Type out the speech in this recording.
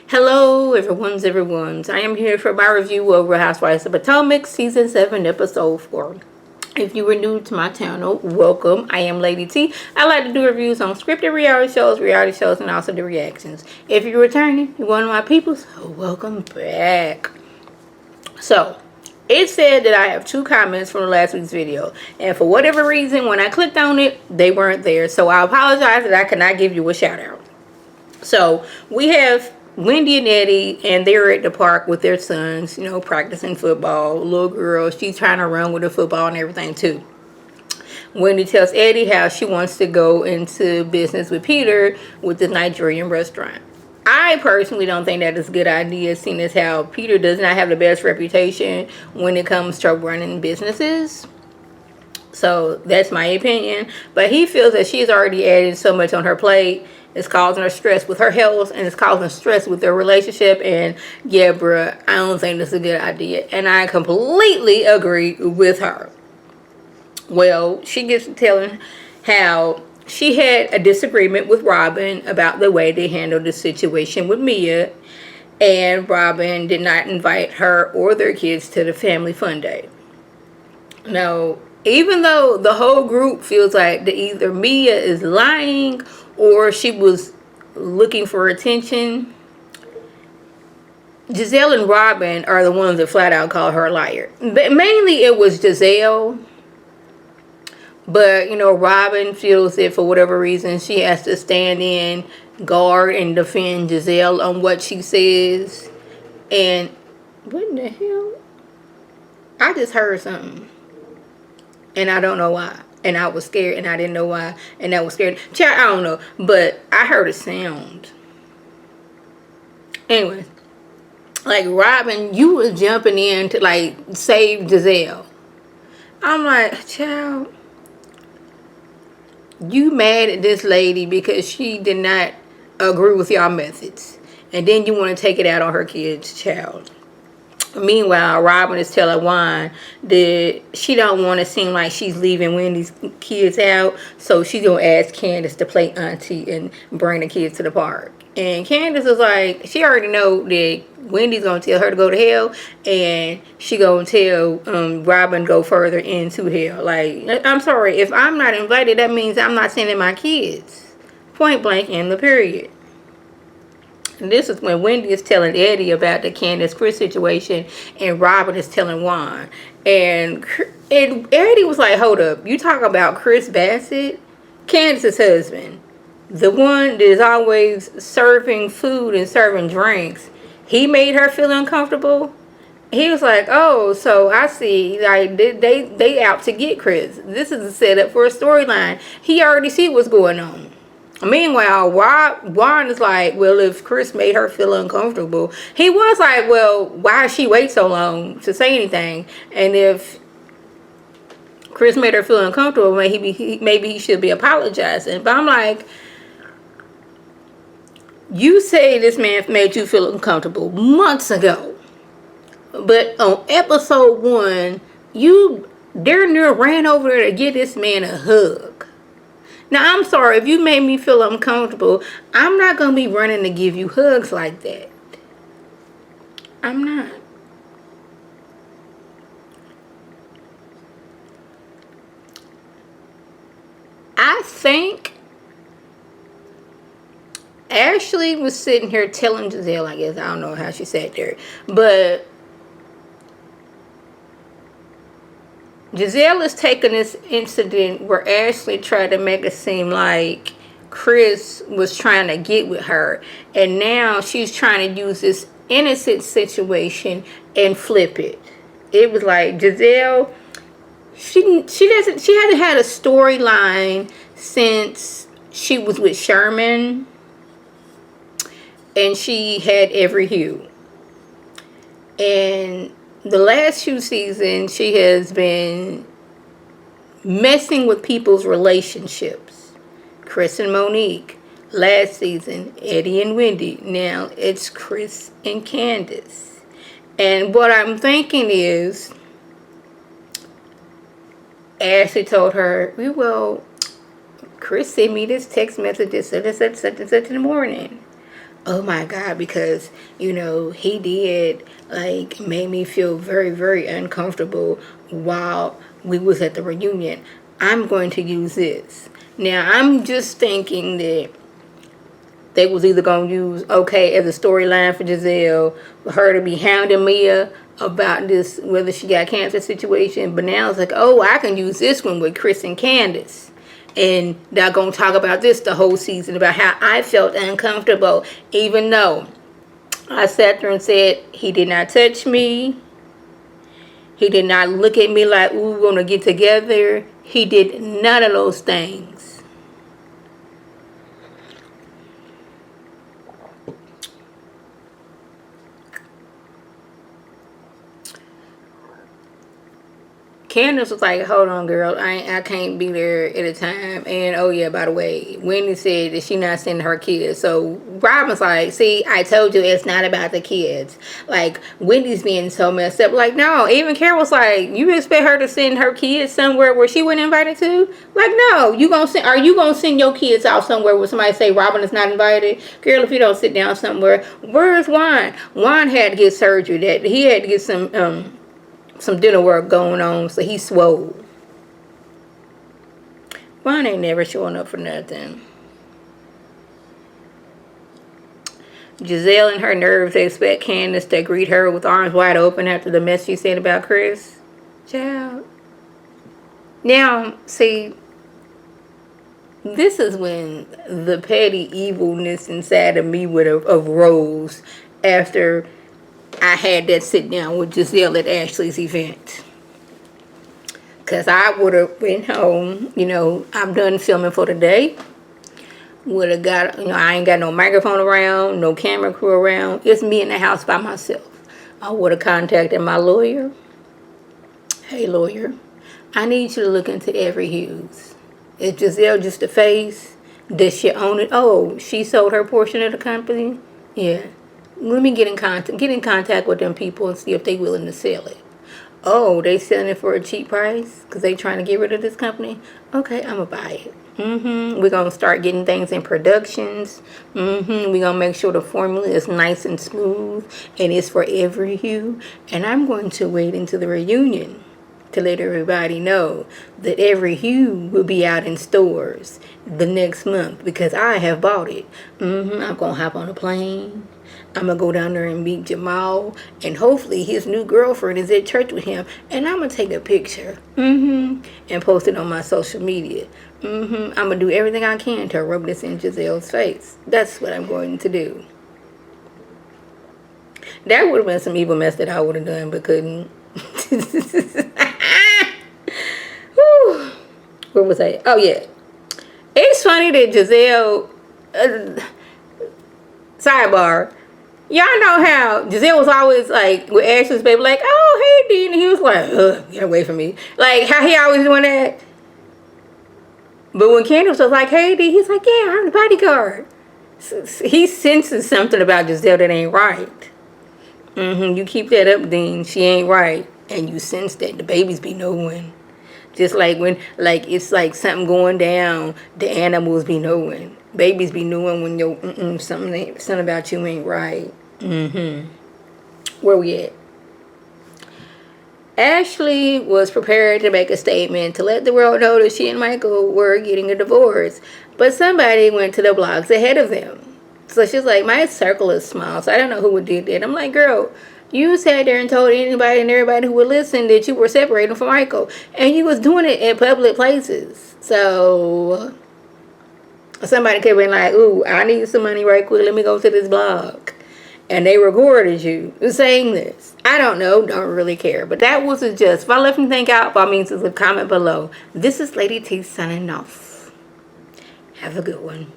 Hello, everyone's. I am here for my review of Housewives of Potomac, Season 7, Episode 4. If you are new to my channel, welcome. I am Lady T. I like to do reviews on scripted reality shows, and also the reactions. If you're returning, you're one of my people, so welcome back. So, it said that I have 2 comments from last week's video, and for whatever reason, when I clicked on it, they weren't there. So, I apologize that I cannot give you a shout out. So, we have Wendy and Eddie, and they're at the park with their sons, practicing football. Little girl, she's trying to run with the football and everything too. Wendy tells Eddie how she wants to go into business with Peter with the Nigerian restaurant. I personally don't think that is a good idea, seeing as how Peter does not have the best reputation when it comes to running businesses. So that's my opinion. But he feels that she's already added so much on her plate. It's causing her stress with her health, and it's causing stress with their relationship. And yeah, bruh, I don't think this is a good idea. And I completely agree with her. Well, she gets to telling how she had a disagreement with Robin about the way they handled the situation with Mia. And Robin did not invite her or their kids to the family fun day. Now, even though the whole group feels like that either Mia is lying or she was looking for attention, Giselle and Robin are the ones that flat out call her a liar. But mainly it was Giselle. But, Robin feels that for whatever reason she has to stand in, guard, and defend Giselle on what she says. And what in the hell? I just heard something. And I don't know why. And I was scared, and I didn't know why. And I was scared. Child, I don't know. But I heard a sound. Anyway. Like, Robin, you was jumping in to, save Giselle. I'm like, child, you mad at this lady because she did not agree with y'all methods. And then you want to take it out on her kids, child. Meanwhile, Robin is telling Juan that she don't want to seem like she's leaving Wendy's kids out, so she's going to ask Candace to play auntie and bring the kids to the park. And Candace is like, she already know that Wendy's going to tell her to go to hell, and she going to tell Robin go further into hell. Like, I'm sorry, if I'm not invited, that means I'm not sending my kids. Point blank in the period. And this is when Wendy is telling Eddie about the Candace Chris situation, and Robin is telling Juan. And Eddie was like, hold up, you talk about Chris Bassett, Candace's husband, the one that is always serving food and serving drinks. He made her feel uncomfortable. He was like, oh, so I see, like, they out to get Chris. This is a setup for a storyline. He already see what's going on. Meanwhile, Juan is like, well, if Chris made her feel uncomfortable, he was like, well, why did she wait so long to say anything? And if Chris made her feel uncomfortable, maybe he should be apologizing. But I'm like, you say this man made you feel uncomfortable months ago. But on episode 1, you darn near ran over there to give this man a hug. Now, I'm sorry, if you made me feel uncomfortable, I'm not going to be running to give you hugs like that. I'm not. I think Ashley was sitting here telling Giselle, I guess, I don't know how she sat there, but Giselle is taking this incident where Ashley tried to make it seem like Chris was trying to get with her, and now she's trying to use this innocent situation and flip it. It was like Giselle, she hasn't had a storyline since she was with Sherman, and she had every hue. And the last 2 seasons, she has been messing with people's relationships. Chris and Monique. Last season, Eddie and Wendy. Now, it's Chris and Candace. And what I'm thinking is, Ashley told her, well, Chris sent me this text message at such and such in the morning. Oh my God, because, he did, like, made me feel very, very uncomfortable while we was at the reunion. I'm going to use this. Now, I'm just thinking that they was either going to use, okay, as a storyline for Giselle, for her to be hounding Mia about this, whether she got cancer situation. But now it's like, oh, I can use this one with Chris and Candace. And they're going to talk about this the whole season, about how I felt uncomfortable, even though I sat there and said, he did not touch me. He did not look at me like, ooh, we're going to get together. He did none of those things. Candace was like, hold on, girl. I can't be there at a time. And, oh, yeah, by the way, Wendy said that she not sending her kids. So Robin's like, see, I told you it's not about the kids. Like, Wendy's being so messed up. Like, no. Even Carol's like, you expect her to send her kids somewhere where she wasn't invited to? Like, no. Are you going to send your kids out somewhere where somebody say Robin is not invited? Girl, if you don't sit down somewhere, where's Juan? Juan had to get surgery. He had to get some dinner work going on, so he swole. Ron ain't never showing up for nothing. Giselle and her nerves expect Candace to greet her with arms wide open after the mess she said about Chris. Child. Now, see, this is when the petty evilness inside of me would have arose after I had that sit down with Giselle at Ashley's event. Because I would have went home, I'm done filming for the day. Would have got, I ain't got no microphone around, no camera crew around. It's me in the house by myself. I would have contacted my lawyer. Hey, lawyer, I need you to look into every Hughes. Is Giselle just a face? Does she own it? Oh, she sold her portion of the company? Yeah. Let me get in contact with them people and see if they willing to sell it. Oh, they selling it for a cheap price because they trying to get rid of this company? Okay, I'm going to buy it. We're going to start getting things in productions. We're going to make sure the formula is nice and smooth and it's for every hue. And I'm going to wait until the reunion to let everybody know that every hue will be out in stores the next month because I have bought it. I'm going to hop on a plane. I'm going to go down there and meet Jamal. And hopefully his new girlfriend is at church with him. And I'm going to take a picture. And post it on my social media. I'm going to do everything I can to rub this in Giselle's face. That's what I'm going to do. That would have been some evil mess that I would have done, but couldn't. Where was I? Oh, yeah. It's funny that Giselle... sidebar. Y'all know how Giselle was always like with Ashley's baby, like, oh, hey, Dean. And he was like, ugh, get away from me. Like, how he always doing that. But when Candace was like, hey, Dean, he's like, yeah, I'm the bodyguard. So he senses something about Giselle that ain't right. You keep that up, Dean. She ain't right. And you sense that the babies be knowing. Just like when, like, it's like something going down, the animals be knowing. Babies be knowing when your something about you ain't right. Where we at? Ashley was prepared to make a statement to let the world know that she and Michael were getting a divorce. But somebody went to the blogs ahead of them. So she's like, my circle is small, so I don't know who would do that. I'm like, girl, you sat there and told anybody and everybody who would listen that you were separating from Michael. And you was doing it in public places. So somebody could have been like, ooh, I need some money right quick. Let me go to this blog. And they recorded you saying this. I don't know. Don't really care. But that was a just. If I left anything out, by all means, leave a comment below. This is Lady T signing off. Have a good one.